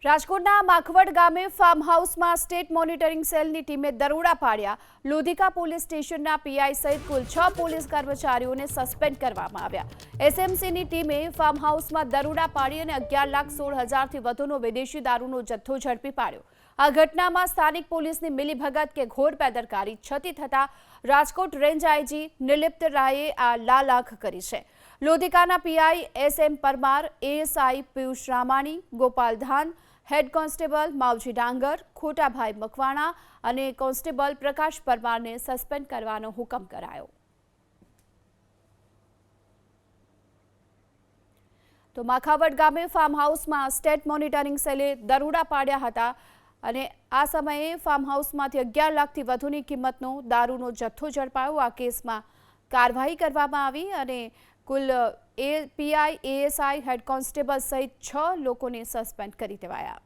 રાજકોટના માખવડ ગામે ફાર્મ હાઉસમાં સ્ટેટ મોનિટરિંગ સેલની ટીમે દરોડા પાડ્યા। લોધિકા પોલીસ સ્ટેશનના પીઆઈ સહિત કુલ 6 પોલીસ કર્મચારીઓને સસ્પેન્ડ કરવામાં આવ્યા। એસએમસીની ટીમે ફાર્મ હાઉસમાં દરોડા પાડી અને 11,16,000થી વધુનો વિદેશી દારૂનો જથ્થો ઝડપી પાડ્યો। આ ઘટનામાં સ્થાનિક પોલીસની મિલીભગત કે ઘોર બેદરકારી છતી થતા રાજકોટ રેન્જ આઈજી નિલિપ્ત રાયે આ લાલાખ કરી છે। લોધિકાના PI SM Parmar, ASI Piyush Ramani, Gopal Dhan, head constable Mavji Dangar, Khotabhai Makwana અને કોન્સ્ટેબલ પ્રકાશ પરમારને સસ્પેન્ડ કરવાનો હુકમ કરાયો। તો માખાવડ ગામે ફાર્મ હાઉસમાં સ્ટેટ મોનિટરિંગ સેલે દરોડા પાડ્યા હતા અને આ સમયે ફાર્મ હાઉસમાંથી 11 લાખથી વધુની કિંમતનો દારૂનો જથ્થો ઝડપાયો। આ કેસમાં કાર્યવાહી કરવામાં આવી અને કુલ પીઆઈ, એએસઆઈ, હેડ કોન્સ્ટેબલ સહિત 6 લોકોને સસ્પેન્ડ કરી દેવાયા।